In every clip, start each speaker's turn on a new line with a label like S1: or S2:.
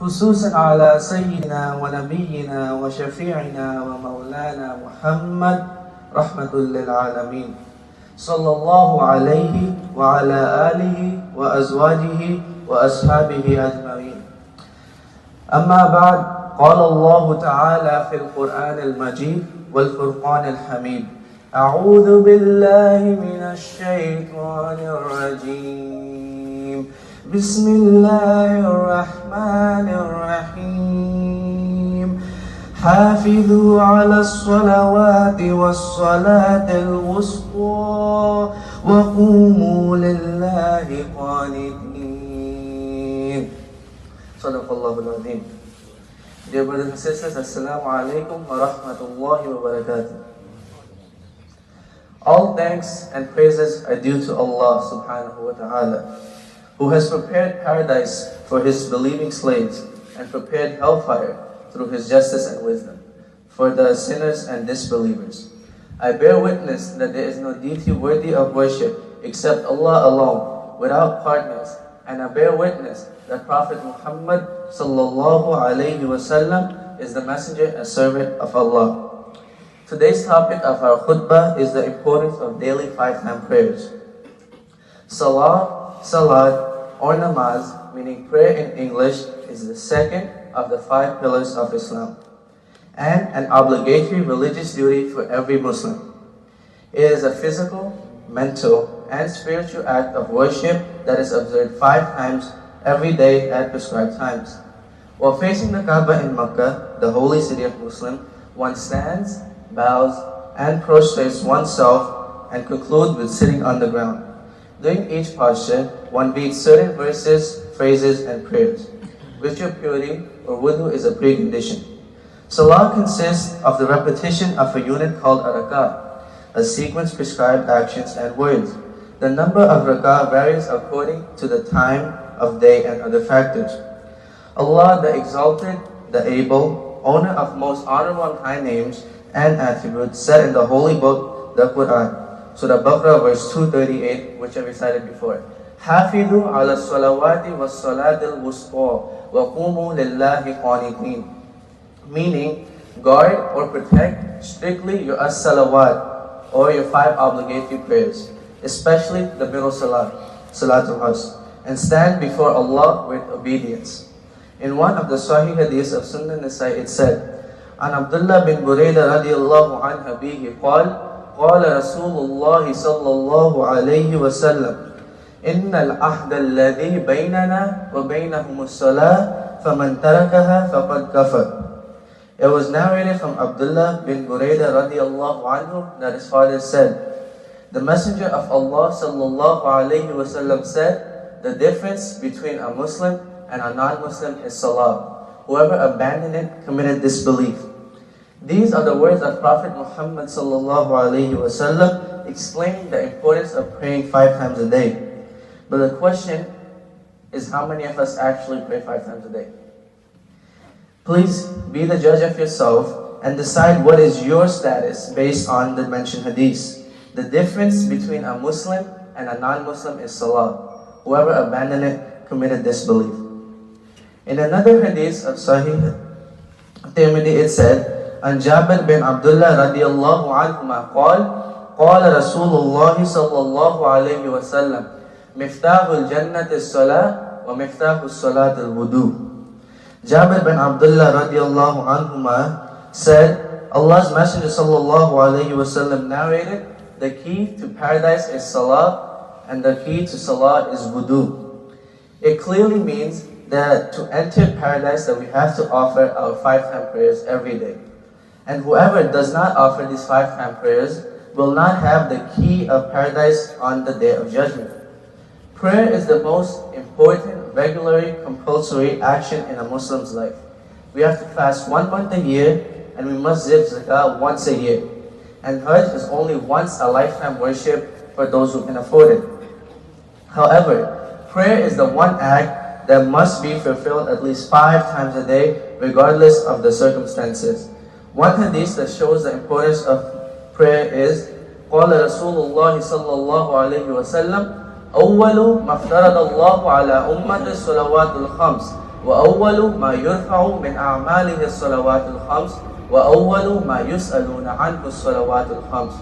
S1: خصوصا على سيدنا ونبينا وشفيعنا ومولانا محمد رحمة للعالمين صلى الله عليه وعلى آله وأزواجه وأصحابه أجمعين. أما بعد، قال الله تعالى في القرآن المجيد والفرقان الحميد: أعوذ بالله من الشيطان الرجيم. بسم الله الرحمن الرحيم. حافظوا على الصلوات والصلاة الوسطى وقوموا لله قانتين. صدق الله العظيم. Dear brothers and sisters, Assalamu alaikum wa rahmatullahi wa barakatuh. All thanks and praises are due to Allah subhanahu wa ta'ala, who has prepared paradise for His believing slaves and prepared hellfire through His justice and wisdom for the sinners and disbelievers. I bear witness that there is no deity worthy of worship except Allah alone, without partners, and I bear witness that Prophet Muhammad sallallahu alayhi wasallam is the messenger and servant of Allah. Today's topic of our khutbah is the importance of daily 5-time prayers. Salat, or namaz, meaning prayer in English, is the second of the 5 pillars of Islam and an obligatory religious duty for every Muslim. It is a physical, mental, and spiritual act of worship that is observed 5 times every day at prescribed times. While facing the Kaaba in Makkah, the holy city of Muslim, one stands, bows, and prostrates oneself and concludes with sitting on the ground. During each posture, one reads certain verses, phrases, and prayers. Ritual purity or wudu is a precondition. Salah consists of the repetition of a unit called a rak'ah, a sequence prescribed actions and words. The number of rak'ah varies according to the time of day and other factors. Allah, the Exalted, the Able, owner of most honorable and high names and attributes, said in the Holy Book, the Quran, Surah Baqarah, verse 238, which I recited before: Hafidhu ala salawati was salatil wusqa wa qumu lillahi qanitin. Meaning, guard or protect strictly your as-salawat, or your 5 obligatory prayers, especially the middle salat, Salatul Asr, and stand before Allah with obedience. In one of the Sahih Hadiths of Sunnah Nasai, it said, An Abdullah bin Burayda radiyallahu anhu bihi qal, قال رسول الله صلى الله عليه وسلم إن العهد الذي بيننا وبينهم الصلاة فمن تركها فقد كفر. It was narrated from Abdullah bin Burayda radiyallahu anhu that his father said, the Messenger of Allah sallallahu alayhi wasallam said, the difference between a Muslim and a non-Muslim is salah. Whoever abandoned it committed disbelief. These are the words of Prophet Muhammad sallallahu alayhi wasallam explaining the importance of praying 5 times a day. But the question is, how many of us actually pray 5 times a day? Please be the judge of yourself and decide what is your status based on the mentioned hadiths. The difference between a Muslim and a non-Muslim is salah. Whoever abandoned it committed disbelief. In another hadith of Sahih Tirmidhi, it said, عن جابر بن عبد الله رضي الله عنهما قال قال رسول الله صلى الله عليه وسلم مفتاح الجنة الصلاة ومفتاح الصلاة الوضوء. Jabir bin Abdullah radiallahu anhuma said, Allah's Messenger sallallahu alayhi wasallam narrated, the key to paradise is salah and the key to salah is wudu. It clearly means that to enter paradise that we have to offer our 5-time prayers every day. And whoever does not offer these 5-time prayers will not have the key of paradise on the day of judgment. Prayer is the most important, regular, compulsory action in a Muslim's life. We have to fast 1 month a year, and we must give zakah once a year. And Hajj is only once a lifetime worship for those who can afford it. However, prayer is the one act that must be fulfilled at least 5 times a day, regardless of the circumstances. One hadith that shows the importance of prayer is, قال رسول الله صلى الله عليه وسلم أول ما افترض الله على أمة الصلوات الخمس وأول ما يرفع من أعماله الصلوات الخمس وأول ما يسألون عنه الصلوات الخمس.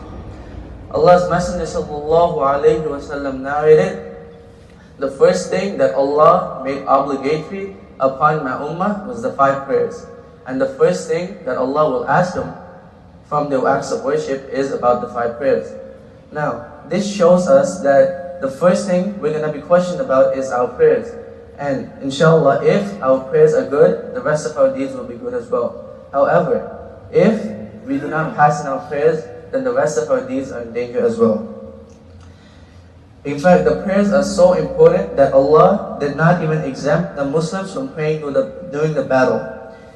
S1: Allah's Messenger sallallahu alayhi wasallam narrated, the first thing that Allah made obligatory upon my ummah was the 5 prayers. And the first thing that Allah will ask them from their acts of worship is about the 5 prayers. Now, this shows us that the first thing we're going to be questioned about is our prayers. And inshallah, if our prayers are good, the rest of our deeds will be good as well. However, if we do not pass in our prayers, then the rest of our deeds are in danger as well. In fact, the prayers are so important that Allah did not even exempt the Muslims from praying during the battle.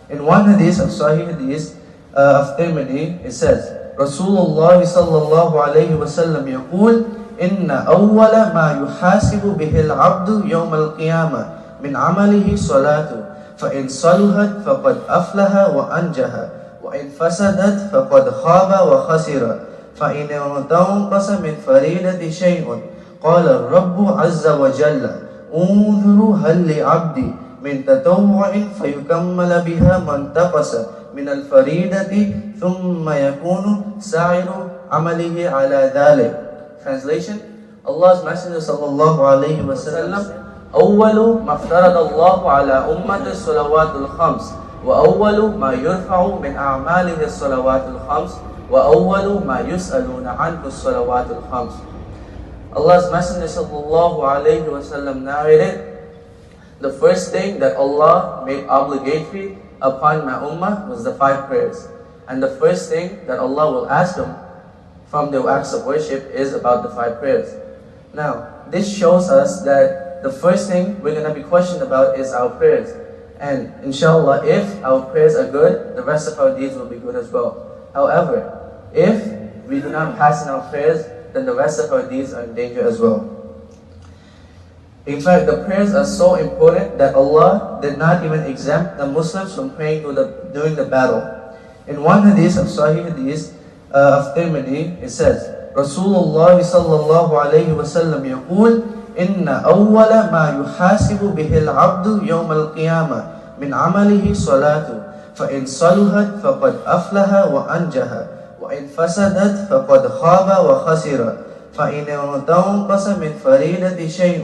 S1: In one hadith of Sahih Hadith of Tirmidhi, it says, Rasulullah sallallahu alayhi wa sallam yaqul, Inna awwala ma yuhasibu bihi al-abdu yawm al-qiyamah min amalihi salatu, fa in saluhat faqad aflaha wa anjaha, wa in fasadat faqad khaba wa khasira, fa in tanqasa min faridati shay'un, قال الرب عز وجل انظروا هل لعبدي من تطوع فيكمل بها ما انتقص من الفريدة ثم يكون سائر عمله على ذلك. Translation: Allah's Messenger sallallahu alayhi wa sallam, أول ما افترض الله على أمة الصلوات الخمس وأول ما يرفع من أعماله الصلوات الخمس وأول ما يسألون عنه الصلوات الخمس. Allah's Messenger sallallahu alayhi wa sallam narrated, the first thing that Allah made obligatory upon my ummah was the 5 prayers. And the first thing that Allah will ask them from their acts of worship is about the 5 prayers. Now, this shows us that the first thing we're going to be questioned about is our prayers. And inshallah, if our prayers are good, the rest of our deeds will be good as well. However, if we do not pass in our prayers, then the rest of our deeds are in danger as well. In fact, the prayers are so important that Allah did not even exempt the Muslims from praying during the battle. In one hadith of Sahih Hadith of Tirmidhi, it says, Rasulullah sallallahu alayhi wa sallam yaqul, Inna awwala ma yuhasibu bihi al-abdu yawm al-qiyamah min amalihi salatu, fa in saluhat faqad aflaha wa anjaha, وإن فسدت فقد خاب وخسر فإن تنقص من فريدة شيء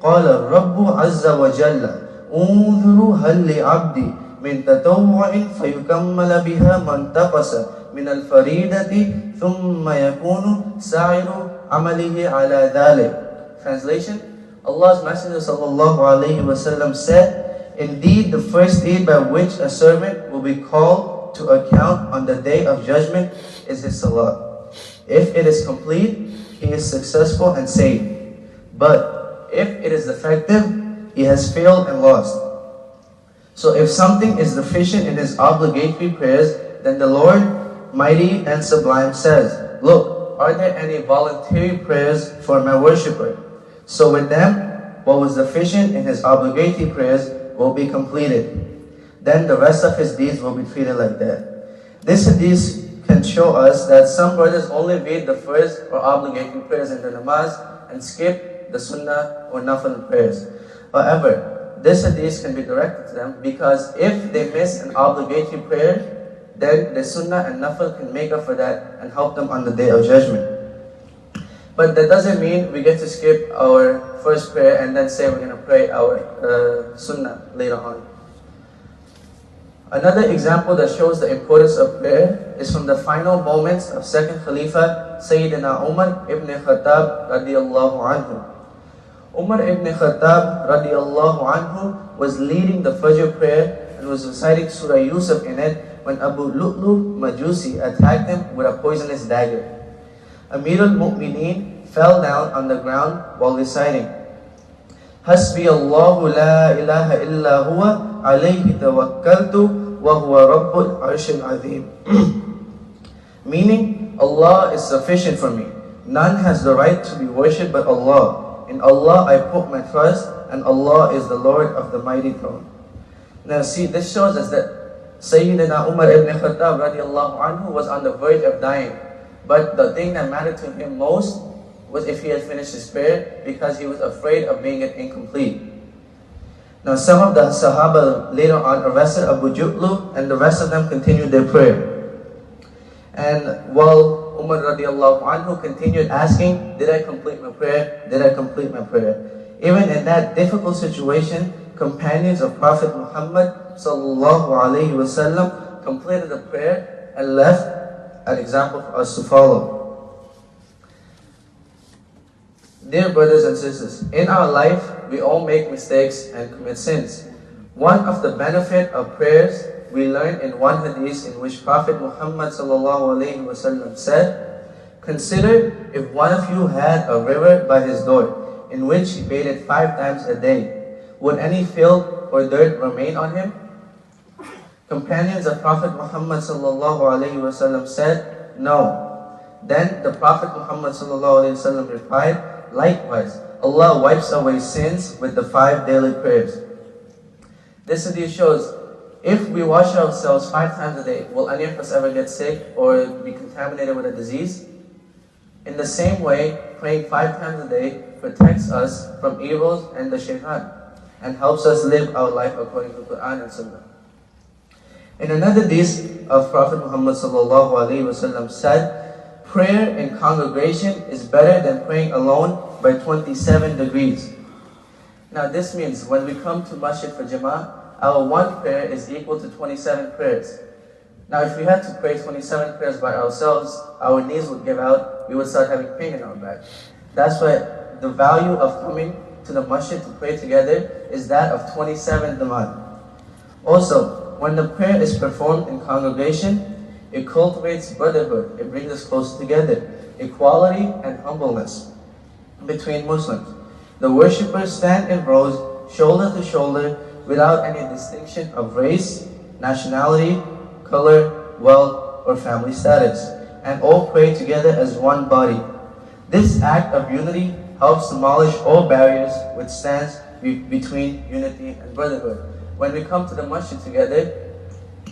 S1: قال الرب عز وجل انظروا هل لعبدي من تطوع فيكمل بها ما انتقص من الفريدة ثم يكون سائر عمله على ذلك. Translation: Allah's Messenger sallallahu alayhi wa sallam said, Indeed, the first deed by which a servant will be called to account on the day of judgment is his salah. If it is complete, he is successful and saved. But if it is defective, he has failed and lost. So if something is deficient in his obligatory prayers, then the Lord, mighty and sublime, says, Look, are there any voluntary prayers for my worshipper? So with them, what was deficient in his obligatory prayers will be completed. Then the rest of his deeds will be treated like that. This hadith can show us that some brothers only read the first or obligatory prayers in the namaz and skip the sunnah or nafil prayers. However, this hadith can be directed to them because if they miss an obligatory prayer, then the sunnah and nafil can make up for that and help them on the day of judgment. But that doesn't mean we get to skip our first prayer and then say we're going to pray our sunnah later on. Another example that shows the importance of prayer is from the final moments of second Khalifa, Sayyidina Umar ibn Khattab radiyallahu anhu. Umar ibn Khattab radiyallahu anhu was leading the Fajr prayer and was reciting Surah Yusuf in it when Abu Lu'lu Majusi attacked him with a poisonous dagger. Amir al-Mu'mineen fell down on the ground while reciting, Hasbi Allahu la ilaha illa huwa alayhi tawakkaltu wa huwa rabbul arshil azim. Meaning, Allah is sufficient for me. None has the right to be worshipped but Allah. In Allah I put my trust, and Allah is the Lord of the mighty throne. Now see, this shows us that Sayyidina Umar ibn Khattab radiallahu anhu was on the verge of dying. But the thing that mattered to him most was if he had finished his prayer, because he was afraid of being incomplete. Now some of the Sahaba later on arrested Abu Jutlu, and the rest of them continued their prayer. And while Umar radiallahu anhu continued asking, did I complete my prayer? Did I complete my prayer? Even in that difficult situation, companions of Prophet Muhammad sallallahu alaihi wasallam completed the prayer and left an example for us to follow. Dear brothers and sisters, in our life, we all make mistakes and commit sins. One of the benefit of prayers we learn in one hadith in which Prophet Muhammad ﷺ said, consider if one of you had a river by his door, in which he bathed 5 times a day, would any filth or dirt remain on him? Companions of Prophet Muhammad ﷺ said, no. Then the Prophet Muhammad ﷺ replied, likewise, Allah wipes away sins with the 5 daily prayers. This hadith shows, if we wash ourselves 5 times a day, will any of us ever get sick or be contaminated with a disease? In the same way, praying 5 times a day protects us from evils and the shaitan, and helps us live our life according to Quran and Sunnah. In another hadith of Prophet Muhammad ﷺ said, prayer in congregation is better than praying alone by 27 degrees. Now this means when we come to Masjid for Jama'ah, our one prayer is equal to 27 prayers. Now if we had to pray 27 prayers by ourselves, our knees would give out, we would start having pain in our back. That's why the value of coming to the Masjid to pray together is that of 27 demand. Also, when the prayer is performed in congregation, it cultivates brotherhood, it brings us close together, equality and humbleness between Muslims. The worshippers stand in rows, shoulder to shoulder, without any distinction of race, nationality, color, wealth, or family status, and all pray together as one body. This act of unity helps demolish all barriers which stands between unity and brotherhood. When we come to the masjid together,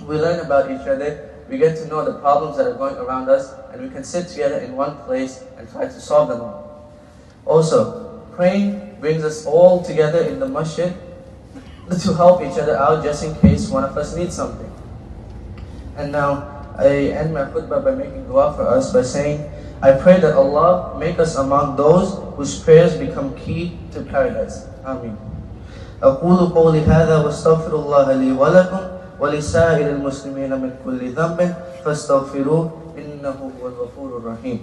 S1: we learn about each other, we get to know the problems that are going around us, and we can sit together in one place and try to solve them all. Also, praying brings us all together in the masjid to help each other out just in case one of us needs something. And now, I end my khutbah by making dua for us by saying, I pray that Allah make us among those whose prayers become key to paradise. Ameen. أقول قولي هذا واستغفر الله لي ولكم ولسائر المسلمين من كل ذنب فاستغفروه إنه هو الغفور الرحيم.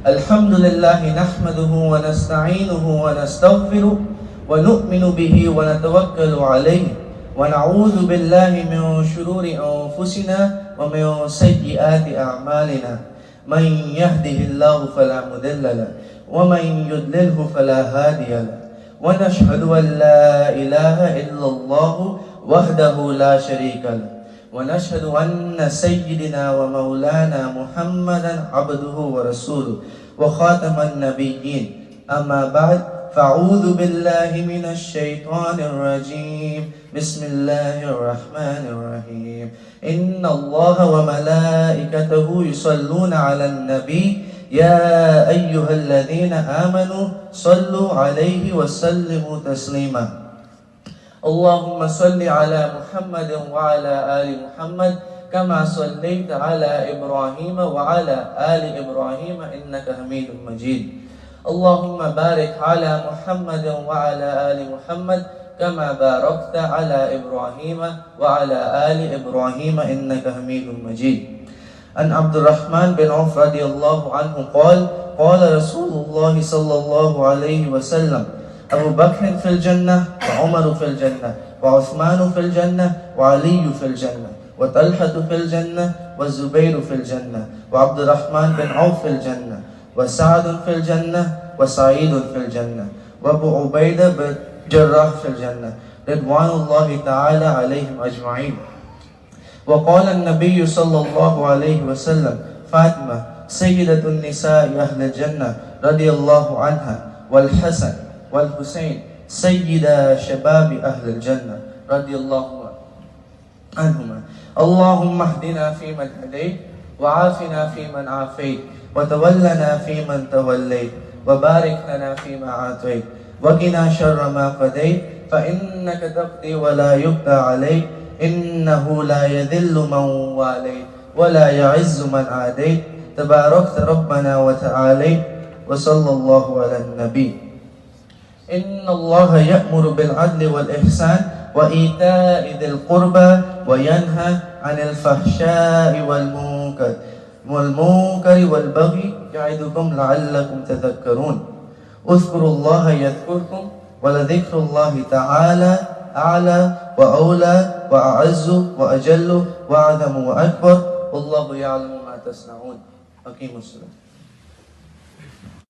S1: الحمد لله نحمده ونستعينه ونستغفره ونؤمن به ونتوكل عليه ونعوذ بالله من شرور أنفسنا ومن سيئات أعمالنا من يهده الله فلا مضل له ومن يضلله فلا هادي له ونشهد أن لا إله إلا الله وحده لا شريك له ونشهد أن سيدنا ومولانا محمدا عبده ورسوله وخاتم النبيين أما بعد فأعوذ بالله من الشيطان الرجيم بسم الله الرحمن الرحيم إن الله وملائكته يصلون على النبي يا أيها الذين آمنوا صلوا عليه وسلموا تسليما اللهم صل على محمد وعلى آل محمد كما صليت على إبراهيم وعلى آل إبراهيم إنك حميد مجيد اللهم بارك على محمد وعلى آل محمد كما باركت على إبراهيم وعلى آل إبراهيم إنك حميد مجيد عن عبد الرحمن بن عوف رضي الله عنه قال قال رسول الله صلى الله عليه وسلم أبو بكر في الجنة وعمر في الجنة وعثمان في الجنة وعلي في الجنة وطلحة في الجنة والزبير في الجنة وعبد الرحمن بن عوف في الجنة وسعد في الجنة وسعيد في الجنة وأبو عبيدة بن جراح في الجنة رضوان الله تعالى عليهم أجمعين. وقال النبي صلى الله عليه وسلم فاطمة سيدة النساء أهل الجنة رضي الله عنها والحسن والحسين سيدا شباب أهل الجنة رضي الله عنهما. اللهم اهدنا فيمن هديت وعافنا فيمن عافيت وتولنا فيمن توليت وبارك لنا فيما أعطيت وقنا شر ما قضيت فإنك تقضي ولا يقضى عليك إنه لا يذل من واليت ولا يعز من عاديت تباركت ربنا وتعاليت وصلى الله على النبي. إن الله يأمر بالعدل والإحسان وإيتاء ذي القربى وينهى عن الفحشاء والمنكر والبغي يعظكم لعلكم تذكرون. اذكروا الله يذكركم ولذكر الله تعالى أعلى وأولى وأعز وأجل وأعظم وأكبر والله يعلم ما تصنعون. أقيموا الصلاة.